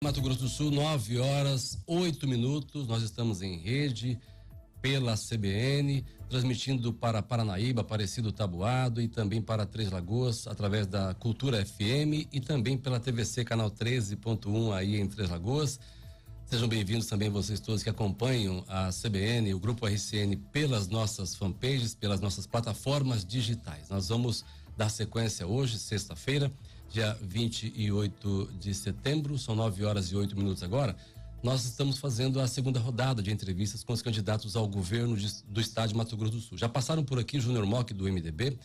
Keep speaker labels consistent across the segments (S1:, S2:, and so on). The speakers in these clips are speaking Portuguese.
S1: Mato Grosso do Sul, 9h08. Nós estamos em rede pela CBN, transmitindo para Paranaíba, Aparecido, Taboado e também para Três Lagoas, através da Cultura FM e também pela TVC, canal 13.1 aí em Três Lagoas. Sejam bem-vindos também vocês todos que acompanham a CBN, o Grupo RCN, pelas nossas fanpages, pelas nossas plataformas digitais. Nós vamos dar sequência hoje, sexta-feira, dia 28 de setembro, são 9h08 agora. Nós estamos fazendo a segunda rodada de entrevistas com os candidatos ao governo do estado de Mato Grosso do Sul. Já passaram por aqui Júnior Mock, do MDB,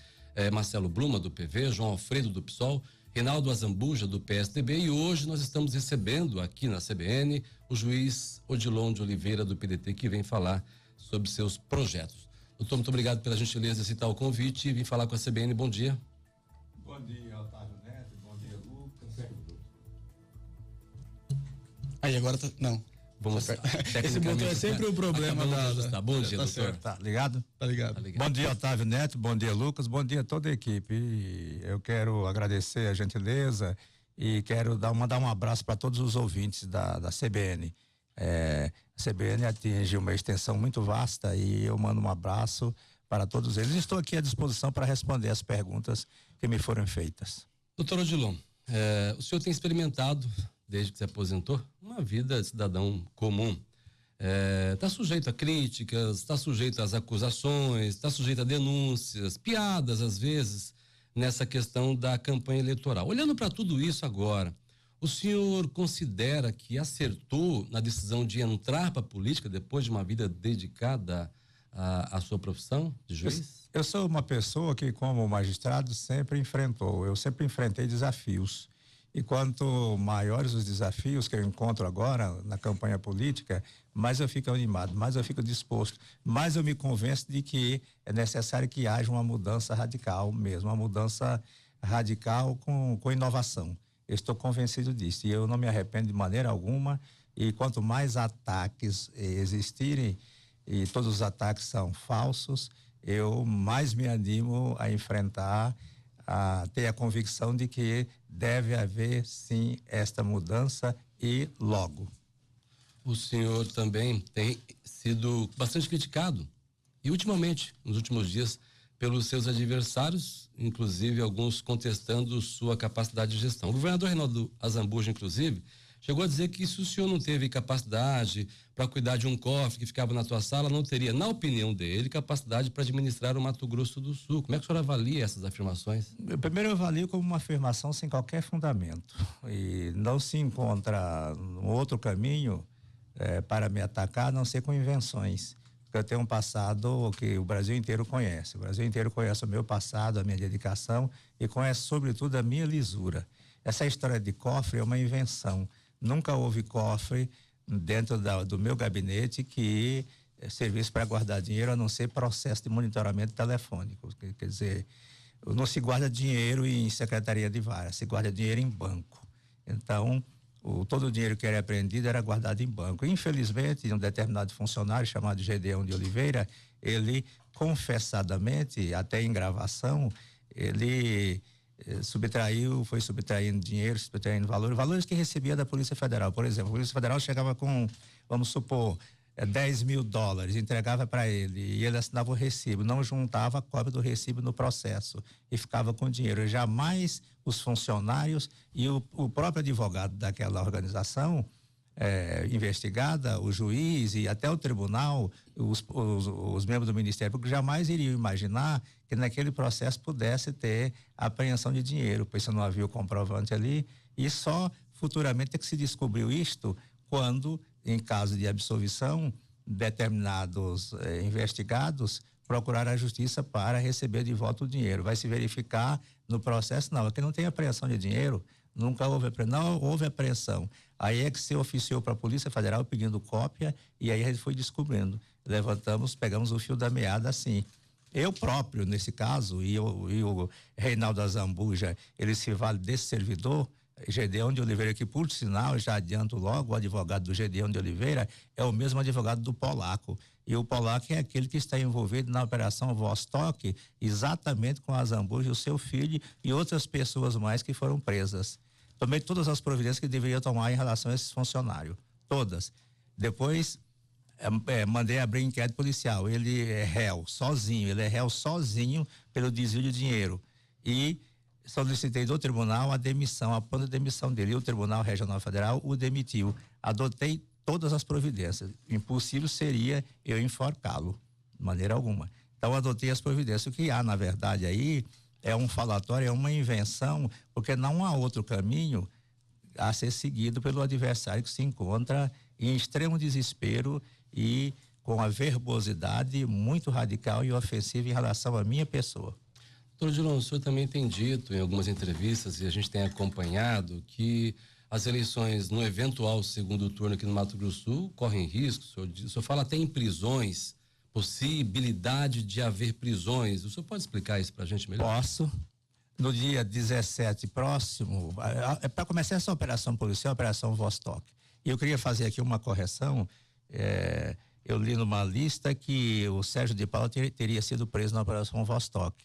S1: Marcelo Bluma, do PV, João Alfredo, do PSOL, Reinaldo Azambuja, do PSDB, e hoje nós estamos recebendo aqui na CBN o juiz Odilon de Oliveira, do PDT, que vem falar sobre seus projetos. Doutor, muito obrigado pela gentileza de aceitar o convite e vir falar com a CBN. Bom dia.
S2: Bom dia, Otávio Neto. Bom dia, Lucas.
S3: Aí agora tá, não.
S1: Vamos.
S3: Esse botão é sempre o problema
S1: da. Bom dia,
S3: tá
S1: doutor.
S3: certo.
S2: Tá ligado?
S3: Tá ligado?
S2: Bom dia, Otávio Neto. Bom dia, Lucas. Bom dia a toda a equipe. E eu quero agradecer a gentileza e quero mandar um abraço para todos os ouvintes da CBN. A CBN atinge uma extensão muito vasta e eu mando um abraço para todos eles. Estou aqui à disposição para responder as perguntas que me foram feitas.
S1: Doutor Odilon, o senhor tem experimentado, desde que se aposentou, uma vida de cidadão comum. Está sujeito a críticas, está sujeito às acusações, está sujeito a denúncias, piadas às vezes, nessa questão da campanha eleitoral. Olhando para tudo isso agora, o senhor considera que acertou na decisão de entrar para a política depois de uma vida dedicada à sua profissão de juiz?
S2: Eu sou uma pessoa que, como magistrado, eu sempre enfrentei desafios. E quanto maiores os desafios que eu encontro agora na campanha política, mais eu fico animado, mais eu fico disposto, mais eu me convenço de que é necessário que haja uma mudança radical mesmo, uma mudança radical com inovação. Eu estou convencido disso e eu não me arrependo de maneira alguma. E quanto mais ataques existirem, e todos os ataques são falsos, eu mais me animo a enfrentar, a ter a convicção de que deve haver sim esta mudança e logo.
S1: O senhor também tem sido bastante criticado e ultimamente, nos últimos dias, pelos seus adversários, inclusive alguns contestando sua capacidade de gestão. O governador Reinaldo Azambuja, inclusive, chegou a dizer que se o senhor não teve capacidade para cuidar de um cofre que ficava na tua sala, não teria, na opinião dele, capacidade para administrar o Mato Grosso do Sul. Como é que o senhor avalia essas afirmações?
S2: Primeiro, eu avalio como uma afirmação sem qualquer fundamento. E não se encontra um outro caminho para me atacar, a não ser com invenções. Porque eu tenho um passado que o Brasil inteiro conhece. O Brasil inteiro conhece o meu passado, a minha dedicação e conhece, sobretudo, a minha lisura. Essa história de cofre é uma invenção. Nunca houve cofre dentro do meu gabinete que servisse para guardar dinheiro, a não ser processo de monitoramento telefônico. Quer dizer, não se guarda dinheiro em secretaria de vara, se guarda dinheiro em banco. Então, todo o dinheiro que era apreendido era guardado em banco. Infelizmente, um determinado funcionário chamado Gedeão de Oliveira, ele confessadamente, até em gravação, ele foi subtraindo dinheiro, subtraindo valores que recebia da Polícia Federal. Por exemplo, a Polícia Federal chegava com, vamos supor, $10 mil, entregava para ele e ele assinava o recibo, não juntava a cópia do recibo no processo e ficava com o dinheiro. Jamais os funcionários e o próprio advogado daquela organização investigada, o juiz e até o tribunal, os membros do Ministério Público jamais iriam imaginar que naquele processo pudesse ter apreensão de dinheiro, pois não havia o comprovante ali, e só futuramente é que se descobriu isto quando, em caso de absolvição, determinados investigados procuraram a justiça para receber de volta o dinheiro. Vai se verificar no processo, não, aqui não tem apreensão de dinheiro, nunca houve apreensão. Aí é que se oficiou para a Polícia Federal pedindo cópia e aí a gente foi descobrindo. Pegamos o fio da meada assim. Eu próprio, nesse caso, e o Reinaldo Azambuja, ele se vale desse servidor, Gedeão de Oliveira, que por sinal, já adianto logo, o advogado do Gedeão de Oliveira é o mesmo advogado do Polaco. E o Polaco é aquele que está envolvido na operação Vostok, exatamente com a Azambuja, o seu filho e outras pessoas mais que foram presas. Tomei todas as providências que deveria tomar em relação a esses funcionários. Todas. Depois, mandei abrir inquérito policial. Ele é réu sozinho pelo desvio de dinheiro. E solicitei do tribunal a demissão, a pronta demissão dele. E o Tribunal Regional Federal o demitiu. Adotei todas as providências. Impossível seria eu enforcá-lo, de maneira alguma. Então, adotei as providências. O que há, na verdade, aí é um falatório, é uma invenção, porque não há outro caminho a ser seguido pelo adversário que se encontra em extremo desespero e com a verbosidade muito radical e ofensiva em relação à minha pessoa.
S1: Doutor Odilon, o senhor também tem dito em algumas entrevistas, e a gente tem acompanhado, que as eleições no eventual segundo turno aqui no Mato Grosso do Sul correm risco. O senhor fala até em prisões, possibilidade de haver prisões. O senhor pode explicar isso para a gente melhor?
S2: Posso. No dia 17 próximo, para começar essa operação policial, a Operação Vostok. E eu queria fazer aqui uma correção. Eu li numa lista que o Sérgio de Paula teria sido preso na Operação Vostok.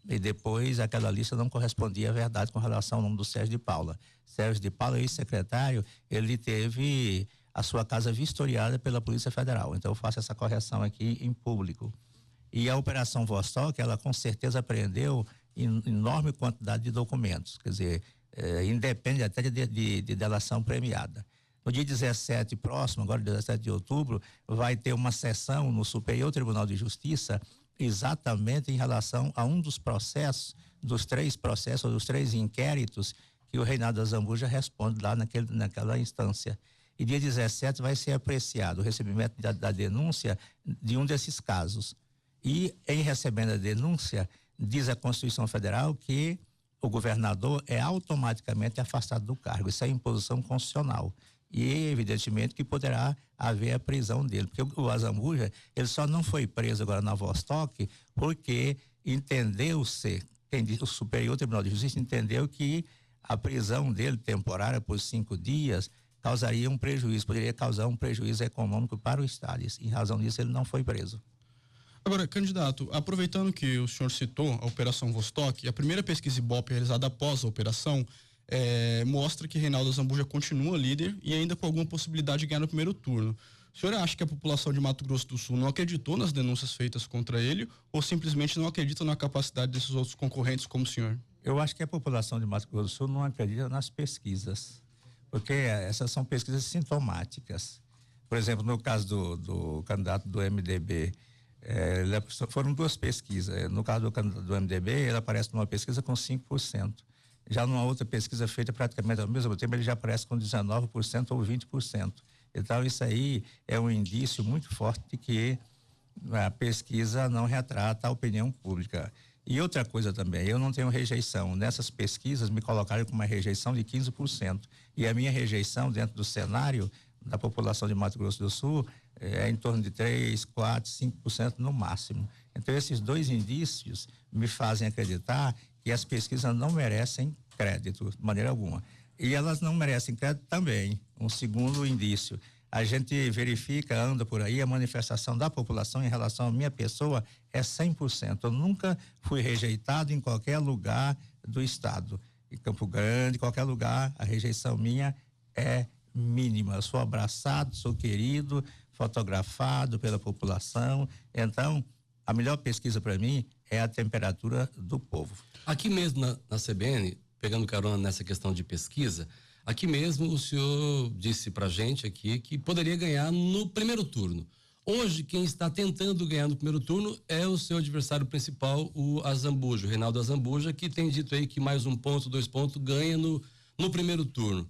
S2: E depois aquela lista não correspondia à verdade com relação ao nome do Sérgio de Paula. Sérgio de Paula, ex-secretário, ele teve a sua casa vistoriada pela Polícia Federal. Então eu faço essa correção aqui em público. E a Operação Vostok, ela com certeza apreendeu enorme quantidade de documentos, quer dizer, independe até de delação premiada. No dia 17 próximo, agora 17 de outubro, vai ter uma sessão no Superior Tribunal de Justiça exatamente em relação a um dos processos, dos três inquéritos que o Reinaldo Azambuja responde lá naquela instância. E dia 17 vai ser apreciado o recebimento da denúncia de um desses casos. E em recebendo a denúncia, diz a Constituição Federal que o governador é automaticamente afastado do cargo. Isso é imposição constitucional. E evidentemente que poderá haver a prisão dele, porque o Azambuja, ele só não foi preso agora na Vostok porque entendeu-se, o Superior Tribunal de Justiça entendeu que a prisão dele temporária por 5 dias causaria um prejuízo, poderia causar um prejuízo econômico para o Estado. Em razão disso, ele não foi preso.
S3: Agora, candidato, aproveitando que o senhor citou a Operação Vostok, a primeira pesquisa Ibope realizada após a operação mostra que Reinaldo Azambuja continua líder e ainda com alguma possibilidade de ganhar no primeiro turno. O senhor acha que a população de Mato Grosso do Sul não acreditou nas denúncias feitas contra ele ou simplesmente não acredita na capacidade desses outros concorrentes como o senhor?
S2: Eu acho que a população de Mato Grosso do Sul não acredita nas pesquisas, porque essas são pesquisas sintomáticas. Por exemplo, no caso do candidato do MDB, foram 2 pesquisas. No caso do candidato do MDB, ele aparece numa pesquisa com 5%. Já numa outra pesquisa feita praticamente ao mesmo tempo, ele já aparece com 19% ou 20%. Então, isso aí é um indício muito forte de que a pesquisa não retrata a opinião pública. E outra coisa também, eu não tenho rejeição. Nessas pesquisas me colocaram com uma rejeição de 15%. E a minha rejeição dentro do cenário da população de Mato Grosso do Sul é em torno de 3, 4, 5% no máximo. Então, esses 2 indícios me fazem acreditar que as pesquisas não merecem crédito, de maneira alguma. E elas não merecem crédito também. Um segundo indício, a gente verifica, anda por aí, a manifestação da população em relação à minha pessoa é 100%. Eu nunca fui rejeitado em qualquer lugar do estado. Em Campo Grande, qualquer lugar, a rejeição minha é mínima. Eu sou abraçado, sou querido, fotografado pela população. Então, a melhor pesquisa para mim é a temperatura do povo.
S1: Aqui mesmo na CBN, pegando carona nessa questão de pesquisa, aqui mesmo o senhor disse pra gente aqui que poderia ganhar no primeiro turno. Hoje, quem está tentando ganhar no primeiro turno é o seu adversário principal, o Azambuja, o Reinaldo Azambuja, que tem dito aí que mais 1 ponto, 2 pontos ganha no primeiro turno.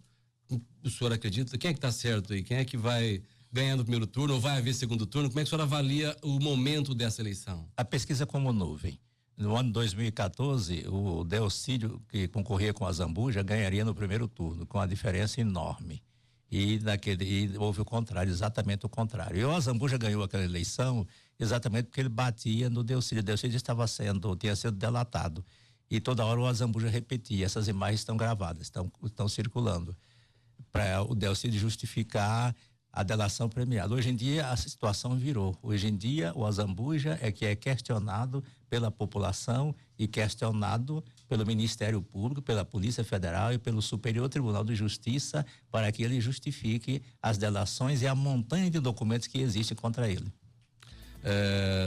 S1: O senhor acredita? Quem é que tá certo aí? Quem é que vai ganhar no primeiro turno ou vai haver segundo turno? Como é que o senhor avalia o momento dessa eleição?
S2: A pesquisa como nuvem. No ano 2014, o Delcídio, que concorria com a Azambuja, ganharia no primeiro turno, com uma diferença enorme. E houve o contrário, exatamente o contrário. E o Azambuja ganhou aquela eleição exatamente porque ele batia no Delcídio. O Delcídio tinha sido delatado. E toda hora o Azambuja repetia. Essas imagens estão gravadas, estão circulando. Para o Delcídio justificar a delação premiada. Hoje em dia a situação virou. Hoje em dia o Azambuja é que é questionado pela população e questionado pelo Ministério Público, pela Polícia Federal e pelo Superior Tribunal de Justiça para que ele justifique as delações e a montanha de documentos que existem contra ele.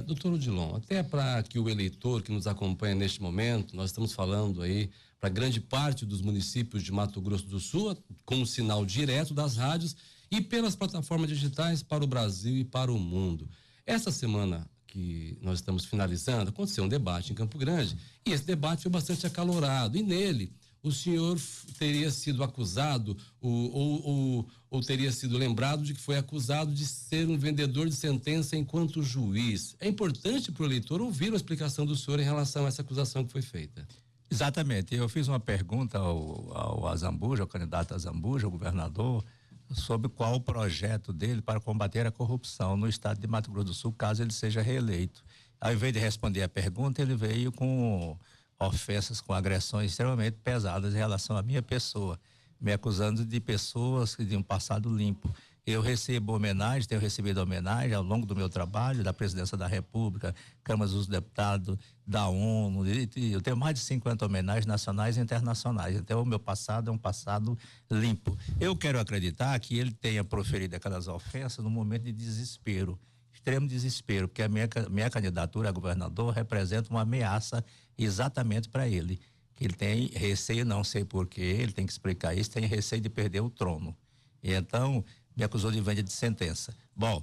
S1: Doutor Odilon, até para que o eleitor que nos acompanha neste momento, nós estamos falando aí para grande parte dos municípios de Mato Grosso do Sul, com um sinal direto das rádios e pelas plataformas digitais para o Brasil e para o mundo. Essa semana que nós estamos finalizando, aconteceu um debate em Campo Grande e esse debate foi bastante acalorado e nele o senhor teria sido acusado ou teria sido lembrado de que foi acusado de ser um vendedor de sentença enquanto juiz. É importante para o eleitor ouvir a explicação do senhor em relação a essa acusação que foi feita.
S2: Exatamente. Eu fiz uma pergunta ao Azambuja, ao candidato Azambuja, ao governador, sobre qual o projeto dele para combater a corrupção no estado de Mato Grosso do Sul, caso ele seja reeleito. Ao invés de responder a pergunta, ele veio com ofensas, com agressões extremamente pesadas em relação à minha pessoa, me acusando de pessoas de um passado limpo. Eu recebo homenagem, tenho recebido homenagem ao longo do meu trabalho, da Presidência da República, Câmara dos Deputados, da ONU, eu tenho mais de 50 homenagens nacionais e internacionais, então o meu passado é um passado limpo. Eu quero acreditar que ele tenha proferido aquelas ofensas no momento de desespero, extremo desespero, porque a minha candidatura a governador representa uma ameaça exatamente para ele, que ele tem receio, não sei porquê, ele tem que explicar isso, tem receio de perder o trono. E então me acusou de venda de sentença. Bom,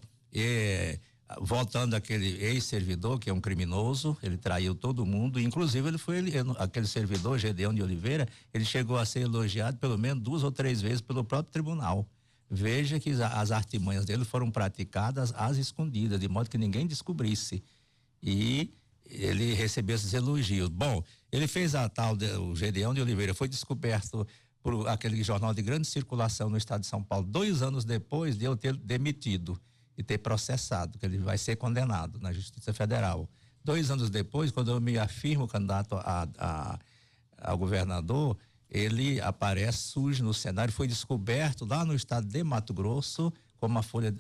S2: voltando àquele ex-servidor, que é um criminoso, ele traiu todo mundo, inclusive aquele servidor, Gedeão de Oliveira, ele chegou a ser elogiado pelo menos 2 ou 3 vezes pelo próprio tribunal. Veja que as artimanhas dele foram praticadas às escondidas, de modo que ninguém descobrisse. E ele recebeu esses elogios. Bom, ele fez o Gedeão de Oliveira foi descoberto por aquele jornal de grande circulação no estado de São Paulo, 2 anos depois de eu ter demitido e ter processado, que ele vai ser condenado na Justiça Federal. 2 anos depois, quando eu me afirmo candidato ao governador, ele surge no cenário, foi descoberto lá no estado de Mato Grosso, como a Folha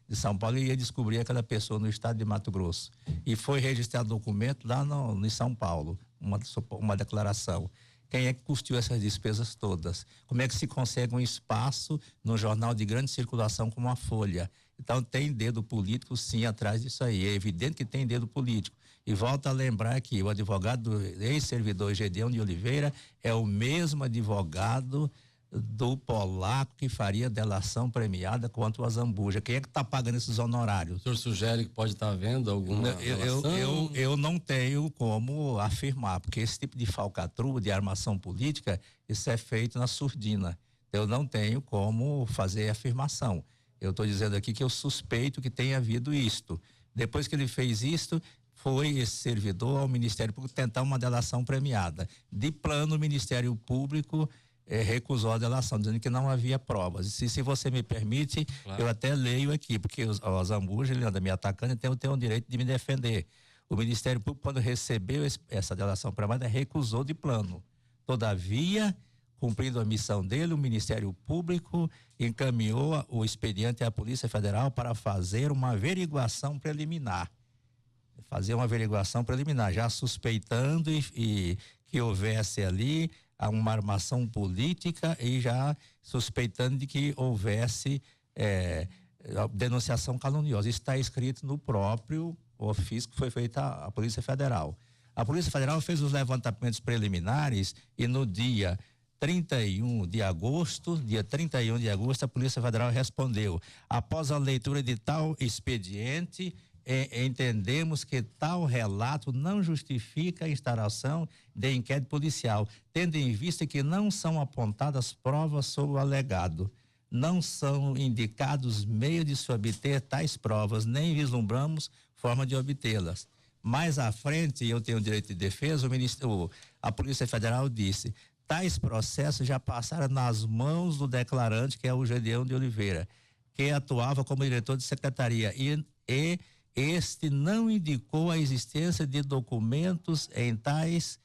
S2: de São Paulo ia descobrir aquela pessoa no estado de Mato Grosso. E foi registrado documento lá em São Paulo, uma declaração. Quem é que custeou essas despesas todas? Como é que se consegue um espaço no jornal de grande circulação como a Folha? Então tem dedo político sim atrás disso aí, é evidente que tem dedo político. E volto a lembrar que o advogado do ex-servidor Gedeão de Oliveira é o mesmo advogado do polaco que faria delação premiada contra o Azambuja. Quem é que está pagando esses honorários?
S1: O senhor sugere que pode estar havendo alguma relação?
S2: Eu não tenho como afirmar, porque esse tipo de falcatrua, de armação política, isso é feito na surdina. Eu não tenho como fazer afirmação. Eu estou dizendo aqui que eu suspeito que tenha havido isto. Depois que ele fez isto, foi esse servidor ao Ministério Público tentar uma delação premiada. De plano, o Ministério Público recusou a delação, dizendo que não havia provas. E se você me permite, claro, eu até leio aqui, porque o Azambuja, ele anda me atacando, então eu tenho o direito de me defender. O Ministério Público, quando recebeu essa delação premiada, recusou de plano. Todavia, cumprindo a missão dele, o Ministério Público encaminhou o expediente à Polícia Federal para fazer uma averiguação preliminar. Já suspeitando e que houvesse ali uma armação política e já suspeitando de que houvesse denunciação caluniosa. Isso está escrito no próprio ofício que foi feito à Polícia Federal. A Polícia Federal fez os levantamentos preliminares e no dia 31 de agosto, a Polícia Federal respondeu: após a leitura de tal expediente, entendemos que tal relato não justifica a instauração de inquérito policial, tendo em vista que não são apontadas provas sobre o alegado. Não são indicados meios de se obter tais provas, nem vislumbramos forma de obtê-las. Mais à frente, eu tenho direito de defesa, a Polícia Federal disse: tais processos já passaram nas mãos do declarante, que é o Gedeão de Oliveira, que atuava como diretor de secretaria e este não indicou a existência de documentos em tais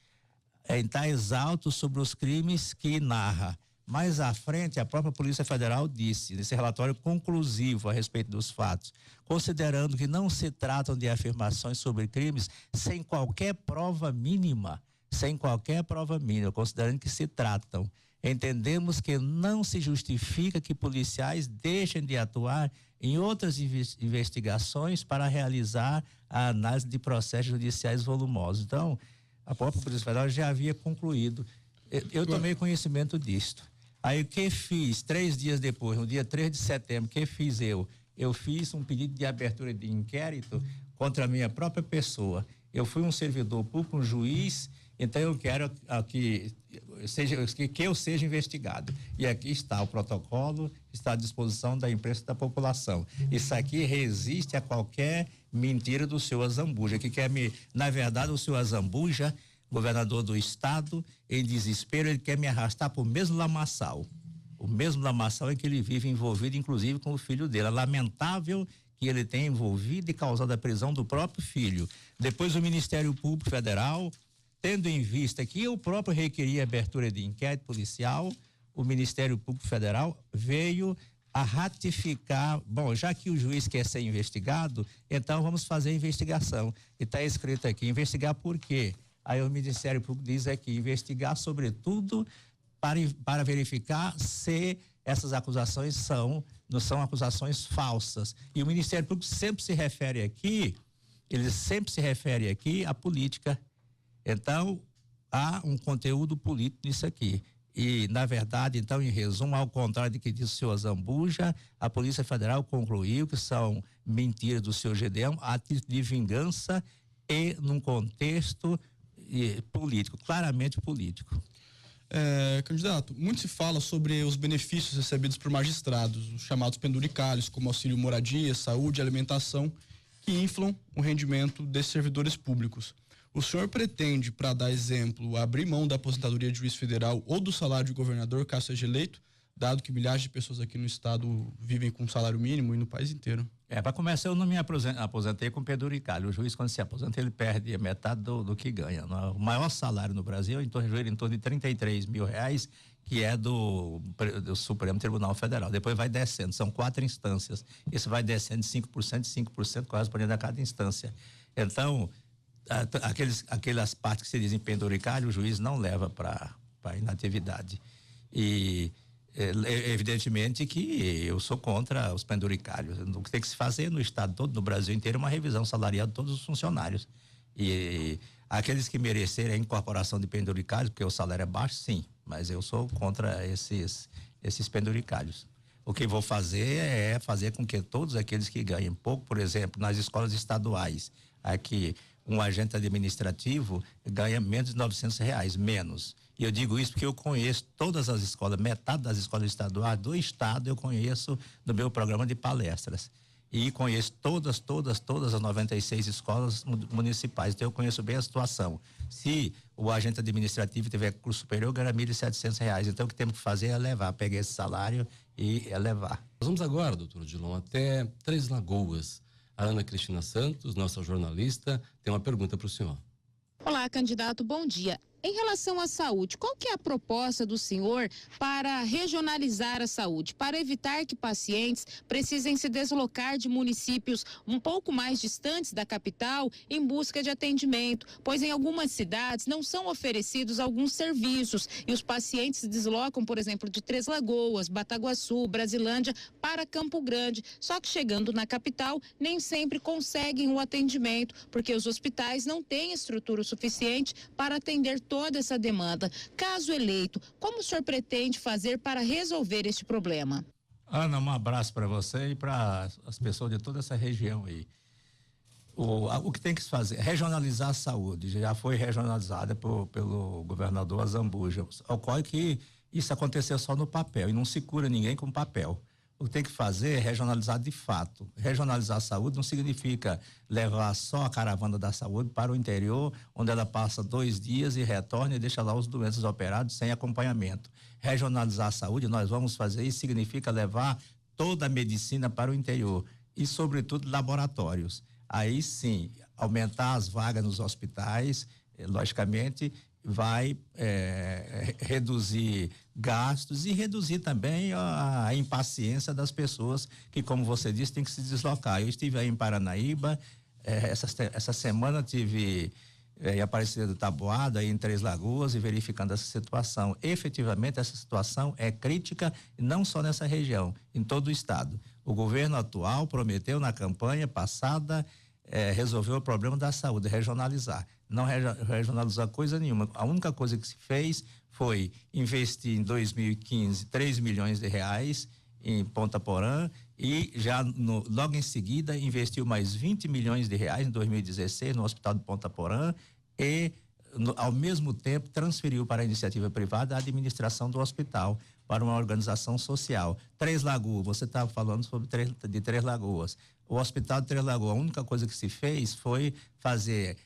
S2: autos sobre os crimes que narra. Mais à frente, a própria Polícia Federal disse, nesse relatório conclusivo a respeito dos fatos, considerando que não se tratam de afirmações sobre crimes sem qualquer prova mínima, considerando que se tratam. Entendemos que não se justifica que policiais deixem de atuar em outras investigações para realizar a análise de processos judiciais volumosos. Então, a própria Polícia Federal já havia concluído. Eu tomei conhecimento disto. Aí o que fiz? 3 dias depois, no dia 3 de setembro, o que fiz eu? Eu fiz um pedido de abertura de inquérito contra a minha própria pessoa. Eu fui um servidor público, um juiz, então eu quero que eu seja investigado. E aqui está o protocolo, está à disposição da imprensa e da população. Isso aqui resiste a qualquer mentira do senhor Azambuja, que quer na verdade, o senhor Azambuja, governador do estado, em desespero, ele quer me arrastar para o mesmo lamaçal. O mesmo lamaçal em que ele vive envolvido, inclusive com o filho dele. É lamentável que ele tenha envolvido e causado a prisão do próprio filho. Depois o Ministério Público Federal, tendo em vista que eu próprio requeria abertura de inquérito policial, o Ministério Público Federal veio a ratificar, bom, já que o juiz quer ser investigado, então vamos fazer a investigação. E está escrito aqui, investigar por quê? Aí o Ministério Público diz aqui, investigar sobretudo para verificar se essas acusações não são acusações falsas. E o Ministério Público sempre se refere aqui à política. Então, há um conteúdo político nisso aqui. E, na verdade, então, em resumo, ao contrário do que disse o senhor Azambuja, a Polícia Federal concluiu que são mentiras do senhor Gedeão, atos de vingança e num contexto político, claramente político.
S3: Candidato, muito se fala sobre os benefícios recebidos por magistrados, os chamados penduricalhos, como auxílio moradia, saúde, alimentação, que inflam o rendimento desses servidores públicos. O senhor pretende, para dar exemplo, abrir mão da aposentadoria de juiz federal ou do salário de governador, caso seja eleito, dado que milhares de pessoas aqui no estado vivem com salário mínimo e no país inteiro?
S2: Para começar, eu não me aposentei com penduricalho. O juiz, quando se aposenta, ele perde a metade do que ganha. O maior salário no Brasil é em torno de 33 mil reais, que é do Supremo Tribunal Federal. Depois vai descendo, são 4 instâncias. Isso vai descendo de 5% correspondendo a cada instância. Então, aquelas partes que se dizem penduricalho, o juiz não leva para inatividade. E evidentemente que eu sou contra os penduricalhos. O que tem que se fazer no estado todo, no Brasil inteiro, é uma revisão salarial de todos os funcionários. E aqueles que merecerem a incorporação de penduricalhos, porque o salário é baixo, sim, mas eu sou contra esses penduricalhos. O que vou fazer é fazer com que todos aqueles que ganhem pouco, por exemplo, nas escolas estaduais, aqui um agente administrativo ganha menos de R$900, menos. E eu digo isso porque eu conheço todas as escolas, metade das escolas estaduais do estado eu conheço do meu programa de palestras. E conheço todas as 96 escolas municipais. Então eu conheço bem a situação. Se o agente administrativo tiver curso superior, ganha R$1.700. Então o que temos que fazer é pegar esse salário e levar.
S1: Nós vamos agora, doutor Odilon, até Três Lagoas. A Ana Cristina Santos, nossa jornalista, tem uma pergunta para o senhor.
S4: Olá, candidato, bom dia. Em relação à saúde, qual que é a proposta do senhor para regionalizar a saúde, para evitar que pacientes precisem se deslocar de municípios um pouco mais distantes da capital em busca de atendimento, pois em algumas cidades não são oferecidos alguns serviços e os pacientes se deslocam, por exemplo, de Três Lagoas, Bataguaçu, Brasilândia para Campo Grande, só que chegando na capital nem sempre conseguem o atendimento, porque os hospitais não têm estrutura suficiente para atender toda essa demanda. Caso eleito, como o senhor pretende fazer para resolver este problema?
S2: Ana, um abraço para você e para as pessoas de toda essa região aí. O que tem que se fazer? Regionalizar a saúde. Já foi regionalizada pelo governador Azambuja. Ocorre que isso aconteceu só no papel e não se cura ninguém com papel. O que tem que fazer é regionalizar de fato. Regionalizar a saúde não significa levar só a caravana da saúde para o interior, onde ela passa 2 dias e retorna e deixa lá os doentes operados sem acompanhamento. Regionalizar a saúde, nós vamos fazer isso, significa levar toda a medicina para o interior e, sobretudo, laboratórios. Aí sim, aumentar as vagas nos hospitais, logicamente, vai reduzir gastos e reduzir também a impaciência das pessoas que, como você disse, tem que se deslocar. Eu estive aí em Paranaíba, essa semana tive em Aparecida do Taboado, aí em Três Lagoas, e verificando essa situação. Efetivamente, essa situação é crítica, não só nessa região, em todo o estado. O governo atual prometeu na campanha passada resolver o problema da saúde, regionalizar. Não regionalizar coisa nenhuma. A única coisa que se fez foi investir em 2015 3 milhões de reais em Ponta Porã e já logo em seguida investiu mais 20 milhões de reais em 2016 no Hospital de Ponta Porã e ao mesmo tempo transferiu para a iniciativa privada a administração do hospital para uma organização social. Três Lagoas, você estava falando sobre Três Lagoas. O Hospital de Três Lagoas, a única coisa que se fez foi fazer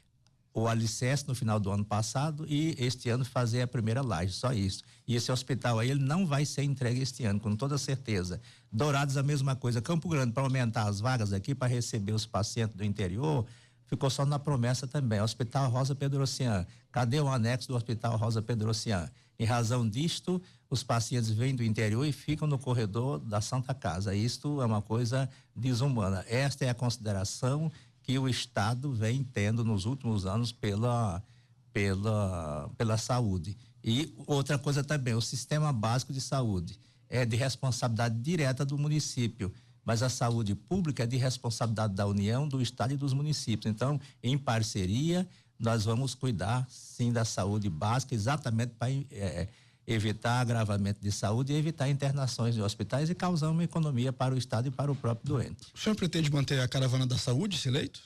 S2: o alicerce no final do ano passado e este ano fazer a primeira laje, só isso. E esse hospital aí, ele não vai ser entregue este ano, com toda certeza. Dourados, a mesma coisa. Campo Grande, para aumentar as vagas aqui, para receber os pacientes do interior, ficou só na promessa também. Hospital Rosa Pedrocian, cadê o anexo do Hospital Rosa Pedrocian? Em razão disto, os pacientes vêm do interior e ficam no corredor da Santa Casa. Isto é uma coisa desumana. Esta é a consideração que o Estado vem tendo nos últimos anos pela saúde. E outra coisa também, o sistema básico de saúde é de responsabilidade direta do município, mas a saúde pública é de responsabilidade da União, do Estado e dos municípios. Então, em parceria, nós vamos cuidar, sim, da saúde básica, exatamente para evitar agravamento de saúde e evitar internações em hospitais e causar uma economia para o Estado e para o próprio doente.
S3: O senhor pretende manter a caravana da saúde, se eleito?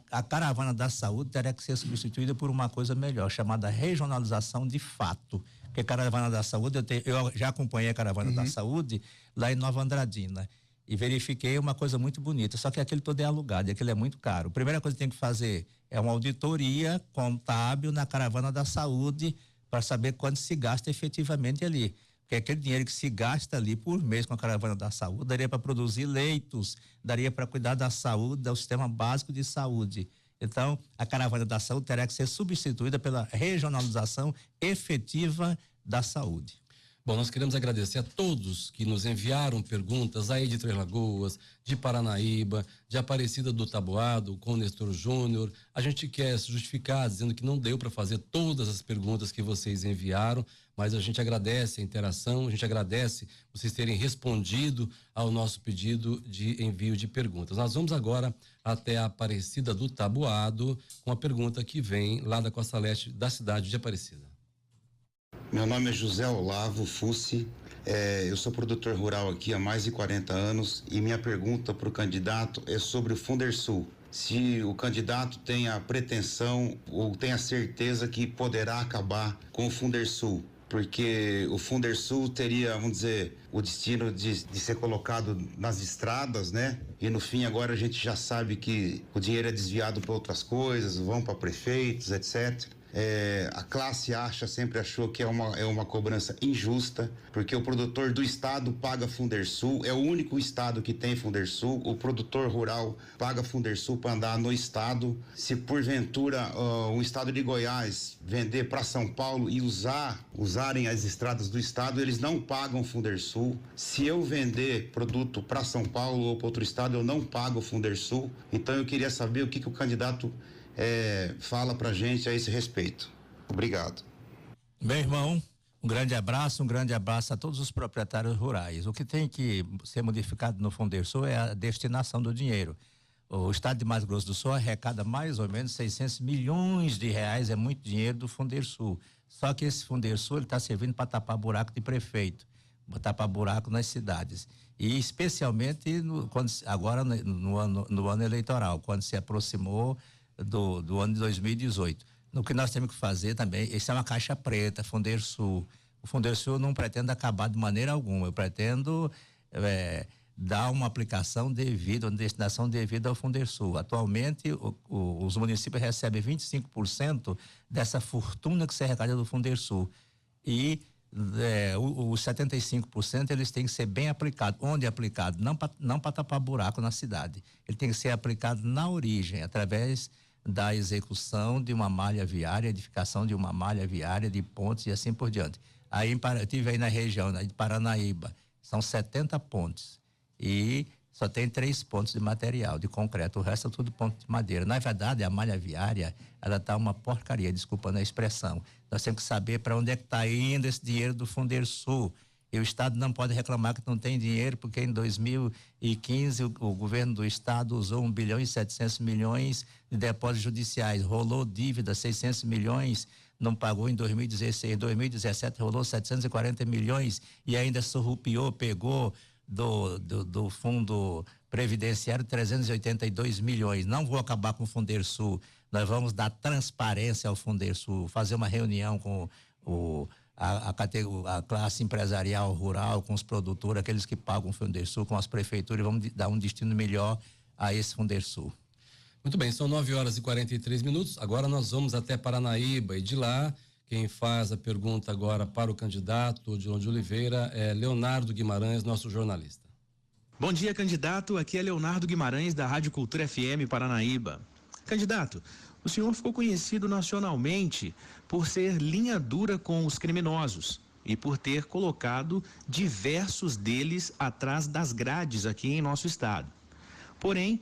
S2: A caravana da saúde terá que ser substituída por uma coisa melhor, chamada regionalização de fato. Porque a caravana da saúde, eu já acompanhei a caravana da saúde lá em Nova Andradina e verifiquei uma coisa muito bonita, só que aquele todo é alugado e aquele é muito caro. A primeira coisa que tem que fazer é uma auditoria contábil na caravana da saúde para saber quanto se gasta efetivamente ali. Porque aquele dinheiro que se gasta ali por mês com a caravana da saúde daria para produzir leitos, daria para cuidar da saúde, do sistema básico de saúde. Então, a caravana da saúde terá que ser substituída pela regionalização efetiva da saúde.
S1: Bom, nós queremos agradecer a todos que nos enviaram perguntas aí de Três Lagoas, de Paranaíba, de Aparecida do Taboado, com o Nestor Júnior. A gente quer se justificar dizendo que não deu para fazer todas as perguntas que vocês enviaram, mas a gente agradece a interação, a gente agradece vocês terem respondido ao nosso pedido de envio de perguntas. Nós vamos agora até a Aparecida do Taboado com a pergunta que vem lá da Costa Leste da cidade de Aparecida.
S5: Meu nome é José Olavo Fussi, eu sou produtor rural aqui há mais de 40 anos e minha pergunta para o candidato é sobre o Fundersul. Se o candidato tem a pretensão ou tem a certeza que poderá acabar com o Fundersul, porque o Fundersul teria, vamos dizer, o destino de ser colocado nas estradas, né? E no fim agora a gente já sabe que o dinheiro é desviado para outras coisas, vão para prefeitos, etc. A classe sempre achou que é uma cobrança injusta, porque o produtor do estado paga Fundersul, é o único estado que tem Fundersul, o produtor rural paga Fundersul para andar no estado. Se porventura o estado de Goiás vender para São Paulo e usarem as estradas do estado, eles não pagam Fundersul. Se eu vender produto para São Paulo ou para outro estado, eu não pago Fundersul. Então eu queria saber o que o candidato fala pra gente a esse respeito. Obrigado.
S2: Meu irmão, um grande abraço a todos os proprietários rurais. O que tem que ser modificado no Fundersul é a destinação do dinheiro. O estado de Mato Grosso do Sul arrecada mais ou menos 600 milhões de reais, é muito dinheiro do Fundersul. Só que esse Fundersul está servindo para tapar buraco de prefeito, para tapar buraco nas cidades. E especialmente agora no ano eleitoral, quando se aproximou do ano de 2018. No que nós temos que fazer também, isso é uma caixa preta, Fundersul. O Fundersul não pretende acabar de maneira alguma. Eu pretendo dar uma aplicação devida, uma destinação devida ao Fundersul. Atualmente, os municípios recebem 25% dessa fortuna que se arrecada do Fundersul. E os 75% eles têm que ser bem aplicados. Onde é aplicado? Não para tapar buraco na cidade. Ele tem que ser aplicado na origem, através da execução de uma malha viária, edificação de uma malha viária, de pontes e assim por diante. Aí eu tive aí na região de Paranaíba, são 70 pontes e só tem 3 pontos de material, de concreto, o resto é tudo ponto de madeira. Na verdade, a malha viária, ela tá uma porcaria, desculpando a expressão. Nós temos que saber para onde é que está indo esse dinheiro do Fundersul. E o Estado não pode reclamar que não tem dinheiro, porque em 2015 o governo do Estado usou 1 bilhão e 700 milhões de depósitos judiciais, rolou dívida 600 milhões, não pagou em 2016, em 2017 rolou 740 milhões e ainda surrupiou, pegou do fundo previdenciário 382 milhões. Não vou acabar com o Fundersul, nós vamos dar transparência ao Fundersul, fazer uma reunião com a classe empresarial rural, com os produtores, aqueles que pagam o Fundersul, com as prefeituras, e vamos dar um destino melhor a esse Fundersul.
S1: Muito bem, são 9h43. Agora nós vamos até Paranaíba e de lá quem faz a pergunta agora para o candidato Odilon de Oliveira é Leonardo Guimarães, nosso jornalista.
S6: Bom dia, candidato. Aqui é Leonardo Guimarães, da Rádio Cultura FM Paranaíba. Candidato, o senhor ficou conhecido nacionalmente por ser linha dura com os criminosos e por ter colocado diversos deles atrás das grades aqui em nosso estado. Porém,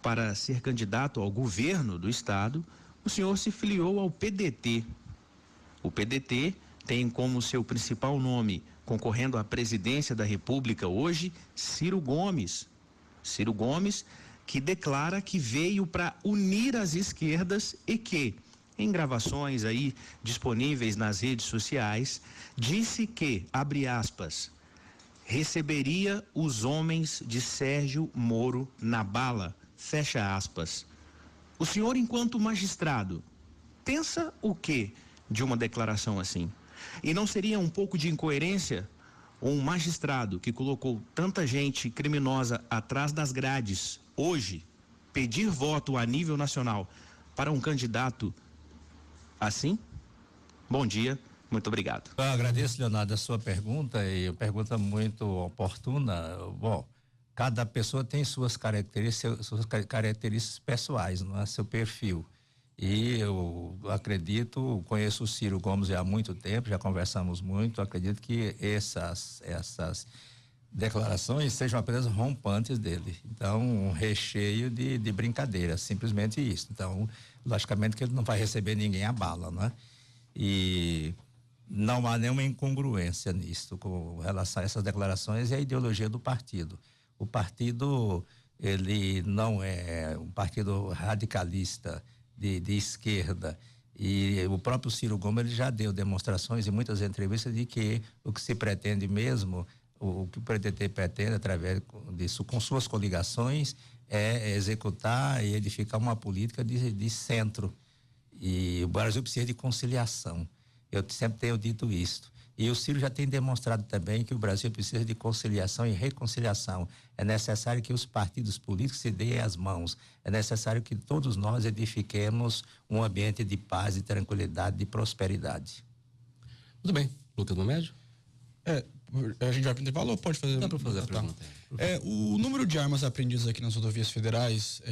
S6: para ser candidato ao governo do estado, o senhor se filiou ao PDT. O PDT tem como seu principal nome, concorrendo à presidência da República hoje, Ciro Gomes. Ciro Gomes, que declara que veio para unir as esquerdas e que, em gravações aí disponíveis nas redes sociais, disse que, abre aspas, receberia os homens de Sérgio Moro na bala, fecha aspas. O senhor, enquanto magistrado, pensa o quê de uma declaração assim? E não seria um pouco de incoerência um magistrado que colocou tanta gente criminosa atrás das grades hoje pedir voto a nível nacional para um candidato assim? Bom dia, muito obrigado.
S2: Eu agradeço, Leonardo, a sua pergunta, e pergunta muito oportuna. Bom, cada pessoa tem suas características pessoais, não é? Seu perfil. E eu acredito, conheço o Ciro Gomes há muito tempo, já conversamos muito, acredito que essas declarações sejam apenas rompantes dele. Então, um recheio de brincadeira, simplesmente isso. Então, logicamente que ele não vai receber ninguém à bala, né? E não há nenhuma incongruência nisso com relação a essas declarações e a ideologia do partido. O partido, ele não é um partido radicalista de esquerda, e o próprio Ciro Gomes ele já deu demonstrações em muitas entrevistas de que o que se pretende mesmo, o que o PDT pretende através disso, com suas coligações, é executar e edificar uma política de centro, e o Brasil precisa de conciliação. Eu sempre tenho dito isso. E o Ciro já tem demonstrado também que o Brasil precisa de conciliação e reconciliação. É necessário que os partidos políticos se deem as mãos. É necessário que todos nós edifiquemos um ambiente de paz, de tranquilidade, de prosperidade.
S1: Muito bem. Lucas Mamédio?
S3: A gente vai pro intervalo ou pode fazer?
S1: Dá para fazer a pergunta.
S3: O número de armas apreendidas aqui nas rodovias federais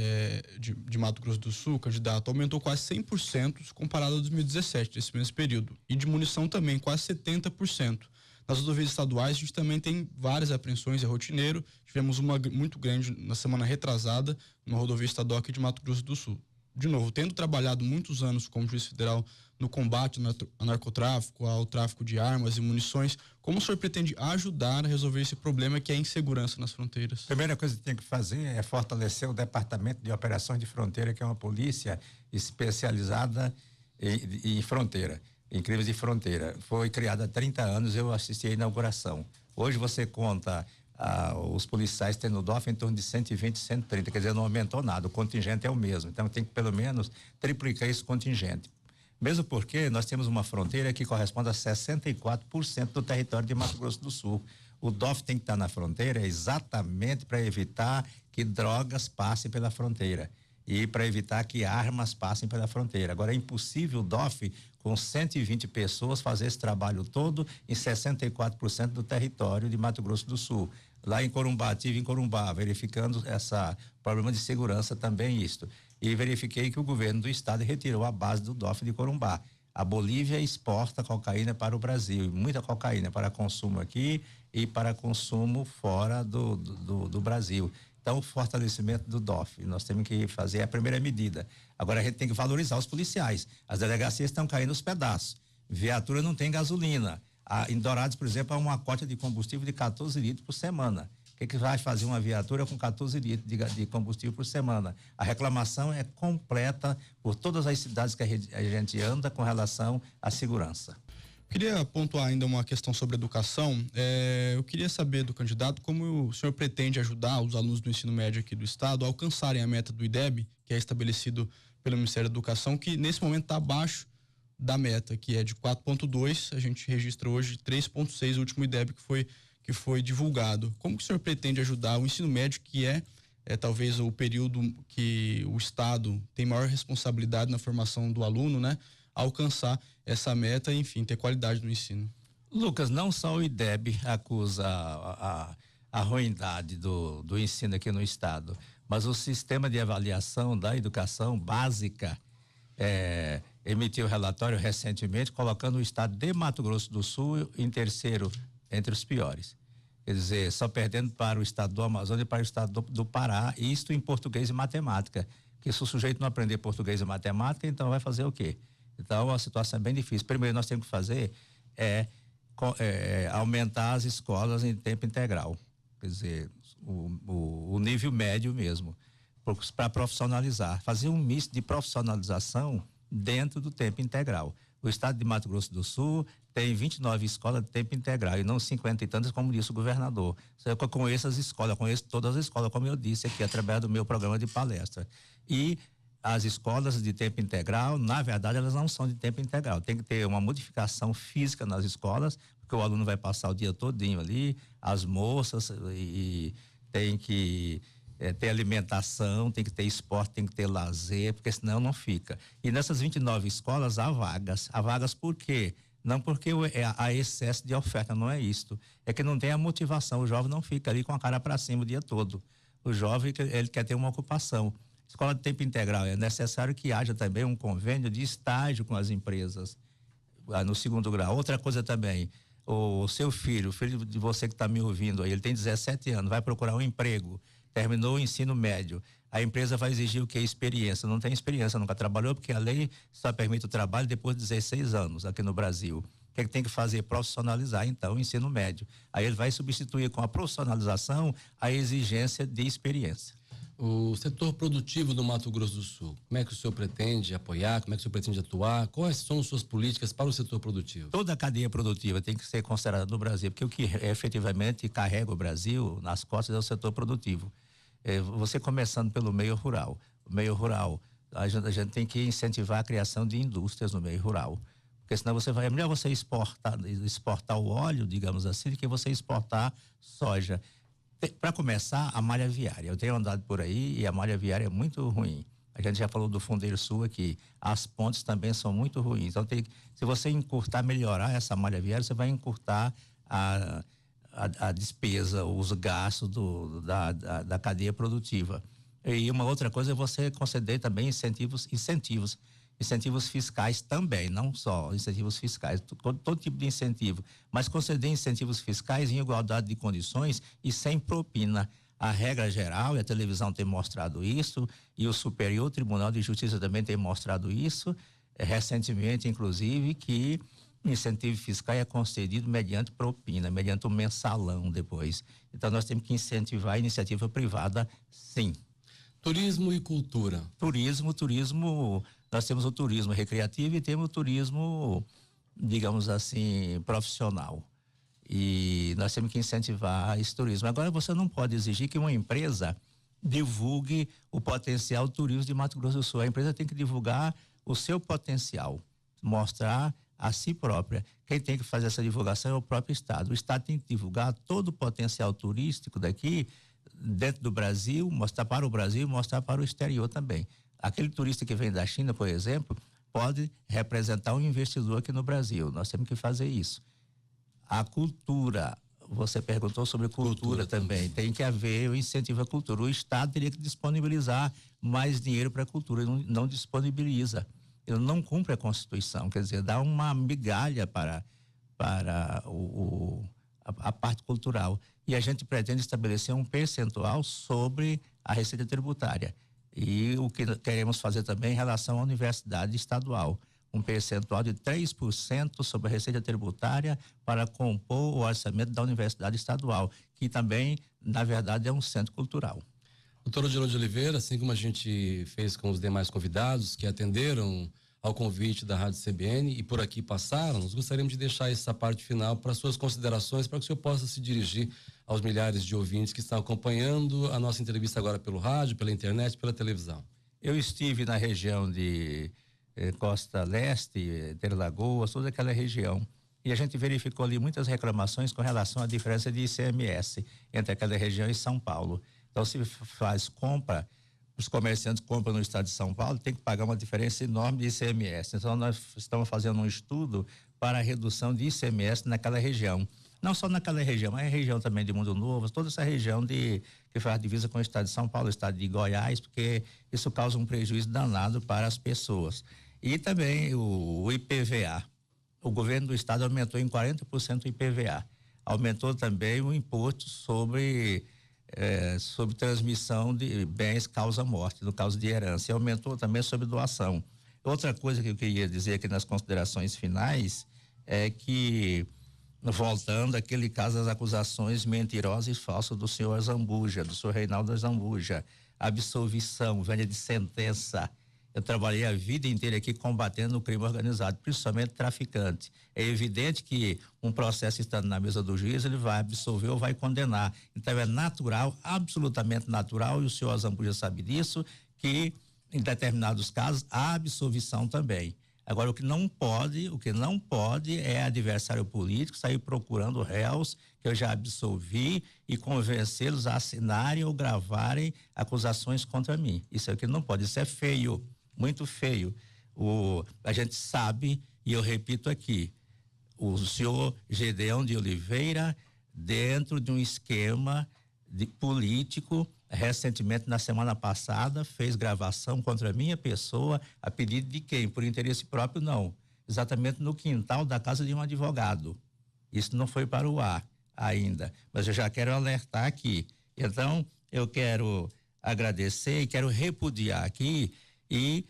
S3: de Mato Grosso do Sul, candidato, aumentou quase 100% comparado a 2017, desse mesmo período. E de munição também, quase 70%. Nas rodovias estaduais, a gente também tem várias apreensões, é rotineiro. Tivemos uma muito grande na semana retrasada, numa rodovia estadual aqui de Mato Grosso do Sul. De novo, tendo trabalhado muitos anos como juiz federal no combate ao narcotráfico, ao tráfico de armas e munições, como o senhor pretende ajudar a resolver esse problema que é a insegurança nas fronteiras?
S2: A primeira coisa que tem que fazer é fortalecer o Departamento de Operações de Fronteira, que é uma polícia especializada em fronteira, em crimes de fronteira. Foi criada há 30 anos, eu assisti a inauguração. Hoje você conta os policiais tendo no DOF em torno de 120, 130, quer dizer, não aumentou nada, o contingente é o mesmo, então tem que pelo menos triplicar esse contingente. Mesmo porque nós temos uma fronteira que corresponde a 64% do território de Mato Grosso do Sul. O DOF tem que estar na fronteira exatamente para evitar que drogas passem pela fronteira e para evitar que armas passem pela fronteira. Agora é impossível o DOF, com 120 pessoas, fazer esse trabalho todo em 64% do território de Mato Grosso do Sul. Lá em Corumbá, estive em Corumbá, verificando essa problema de segurança também isto. E verifiquei que o governo do estado retirou a base do DOF de Corumbá. A Bolívia exporta cocaína para o Brasil, muita cocaína para consumo aqui e para consumo fora do Brasil. Então, o fortalecimento do DOF, nós temos que fazer a primeira medida. Agora, a gente tem que valorizar os policiais. As delegacias estão caindo aos pedaços. Viatura não tem gasolina. Em Dourados, por exemplo, há uma cota de combustível de 14 litros por semana. O que vai fazer uma viatura com 14 litros de combustível por semana? A reclamação é completa por todas as cidades que a gente anda com relação à segurança.
S3: Queria pontuar ainda uma questão sobre educação. Eu queria saber do candidato como o senhor pretende ajudar os alunos do ensino médio aqui do estado a alcançarem a meta do IDEB, que é estabelecido pelo Ministério da Educação, que nesse momento está abaixo da meta, que é de 4,2. A gente registra hoje 3,6, o último IDEB que foi divulgado. Como que o senhor pretende ajudar o ensino médio, que é talvez o período que o estado tem maior responsabilidade na formação do aluno, né? Alcançar essa meta e, enfim, ter qualidade no ensino.
S2: Lucas, não só o IDEB acusa a ruindade do ensino aqui no estado, mas o sistema de avaliação da educação básica emitiu relatório recentemente colocando o estado de Mato Grosso do Sul em terceiro entre os piores. Quer dizer, só perdendo para o estado do Amazonas e para o estado do Pará, e isto em português e matemática. Que se o sujeito não aprender português e matemática, então vai fazer o quê? Então a situação é bem difícil. Primeiro nós temos que fazer aumentar as escolas em tempo integral. Quer dizer, o nível médio mesmo, para profissionalizar. Fazer um misto de profissionalização dentro do tempo integral. O estado de Mato Grosso do Sul tem 29 escolas de tempo integral e não 50 e tantas, como disse o governador. Eu conheço as escolas, conheço todas as escolas, como eu disse aqui, através do meu programa de palestra. E as escolas de tempo integral, na verdade, elas não são de tempo integral. Tem que ter uma modificação física nas escolas, porque o aluno vai passar o dia todinho ali, as moças, e tem que ter alimentação, tem que ter esporte, tem que ter lazer, porque senão não fica. E nessas 29 escolas há vagas. Há vagas por quê? Não porque há excesso de oferta, não é isto. É que não tem a motivação, o jovem não fica ali com a cara para cima o dia todo. O jovem, ele quer ter uma ocupação. Escola de tempo integral, é necessário que haja também um convênio de estágio com as empresas no segundo grau. Outra coisa também, o seu filho, o filho de você que está me ouvindo aí, ele tem 17 anos, vai procurar um emprego, terminou o ensino médio, a empresa vai exigir o que? Experiência. Não tem experiência, nunca trabalhou, porque a lei só permite o trabalho depois de 16 anos aqui no Brasil. O que tem que fazer? Profissionalizar, então, o ensino médio. Aí ele vai substituir com a profissionalização a exigência de experiência.
S1: O setor produtivo do Mato Grosso do Sul, como é que o senhor pretende apoiar, como é que o senhor pretende atuar, quais são suas políticas para o setor produtivo?
S2: Toda a cadeia produtiva tem que ser considerada no Brasil, porque o que efetivamente carrega o Brasil nas costas é o setor produtivo. Você começando pelo meio rural. O meio rural, a gente tem que incentivar a criação de indústrias no meio rural, porque senão é melhor você exportar o óleo, digamos assim, do que você exportar soja. Para começar, a malha viária. Eu tenho andado por aí e a malha viária é muito ruim. A gente já falou do Fundeiro Sul aqui. As pontes também são muito ruins. Então, se você encurtar, melhorar essa malha viária, você vai encurtar a despesa, os gastos da cadeia produtiva. E uma outra coisa é você conceder também incentivos fiscais também, não só incentivos fiscais, todo tipo de incentivo, mas conceder incentivos fiscais em igualdade de condições e sem propina. A regra geral, e a televisão tem mostrado isso, e o Superior Tribunal de Justiça também tem mostrado isso, recentemente, inclusive, que incentivo fiscal é concedido mediante propina, mediante um mensalão depois. Então, nós temos que incentivar a iniciativa privada, sim.
S1: Turismo e cultura.
S2: Turismo, nós temos o turismo recreativo e temos o turismo, digamos assim, profissional. E nós temos que incentivar esse turismo. Agora, você não pode exigir que uma empresa divulgue o potencial do turismo de Mato Grosso do Sul. A empresa tem que divulgar o seu potencial, mostrar a si própria. Quem tem que fazer essa divulgação é o próprio Estado. O Estado tem que divulgar todo o potencial turístico daqui, dentro do Brasil, mostrar para o Brasil, mostrar para o exterior também. Aquele turista que vem da China, por exemplo, pode representar um investidor aqui no Brasil. Nós temos que fazer isso. A cultura, você perguntou sobre cultura também. Tem que haver o incentivo à cultura. O Estado teria que disponibilizar mais dinheiro para a cultura, não disponibiliza. Ele não cumpre a Constituição, quer dizer, dá uma migalha para a parte cultural. E a gente pretende estabelecer um percentual sobre a receita tributária. E o que queremos fazer também em relação à universidade estadual, um percentual de 3% sobre a receita tributária para compor o orçamento da universidade estadual, que também, na verdade, é um centro cultural.
S1: Doutor Odilon de Oliveira, assim como a gente fez com os demais convidados que atenderam ao convite da Rádio CBN e por aqui passaram, nós gostaríamos de deixar essa parte final para suas considerações, para que o senhor possa se dirigir aos milhares de ouvintes que estão acompanhando a nossa entrevista agora pelo rádio, pela internet, pela televisão.
S2: Eu estive na região de Costa Leste, Interlagoas, toda aquela região, e a gente verificou ali muitas reclamações com relação à diferença de ICMS entre aquela região e São Paulo. Então, se faz compra, os comerciantes compram no estado de São Paulo, tem que pagar uma diferença enorme de ICMS. Então, nós estamos fazendo um estudo para a redução de ICMS naquela região. Não só naquela região, mas a região também de Mundo Novo, toda essa região que faz divisa com o estado de São Paulo, o estado de Goiás, porque isso causa um prejuízo danado para as pessoas. E também o IPVA. O governo do estado aumentou em 40% o IPVA. Aumentou também o imposto sobre transmissão de bens causa-morte, no caso de herança. E aumentou também sobre doação. Outra coisa que eu queria dizer aqui nas considerações finais é que, voltando àquele caso das acusações mentirosas e falsas do senhor Zambuja, do senhor Reinaldo Zambuja, absolvição, venda de sentença. Eu trabalhei a vida inteira aqui combatendo o crime organizado, principalmente traficante. É evidente que um processo estando na mesa do juiz, ele vai absolver ou vai condenar. Então é natural, absolutamente natural, e o senhor Zambuja sabe disso, que em determinados casos há absolvição também. Agora, o que não pode é adversário político sair procurando réus que eu já absolvi e convencê-los a assinarem ou gravarem acusações contra mim. Isso é o que não pode, isso é feio, muito feio. A gente sabe, e eu repito aqui, o senhor Gedeão de Oliveira, dentro de um esquema político, recentemente, na semana passada, fez gravação contra a minha pessoa, a pedido de quem? Por interesse próprio, não. Exatamente no quintal da casa de um advogado. Isso não foi para o ar ainda, mas eu já quero alertar aqui. Então, eu quero agradecer e quero repudiar aqui e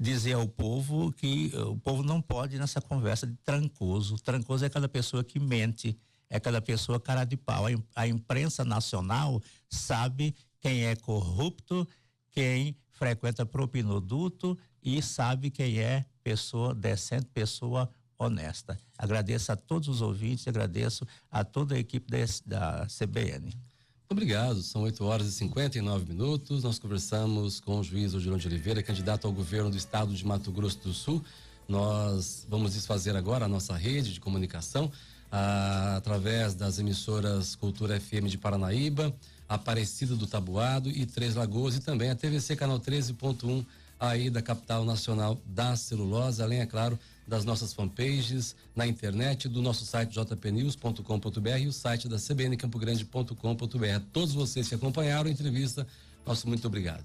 S2: dizer ao povo que o povo não pode ir nessa conversa de trancoso. Trancoso é aquela pessoa que mente, é aquela pessoa cara de pau. A imprensa nacional sabe quem é corrupto, quem frequenta propinoduto e sabe quem é pessoa decente, pessoa honesta. Agradeço a todos os ouvintes, agradeço a toda a equipe da CBN.
S1: Obrigado, são 8h59. Nós conversamos com o juiz Odilon de Oliveira, candidato ao governo do estado de Mato Grosso do Sul. Nós vamos desfazer agora a nossa rede de comunicação através das emissoras Cultura FM de Paranaíba, Aparecida do Tabuado e Três Lagoas, e também a TVC Canal 13.1 aí da capital nacional da celulose, além, é claro, das nossas fanpages na internet, do nosso site jpnews.com.br e o site da cbncamprogrande.com.br. Todos vocês que acompanharam a entrevista, nosso muito obrigado.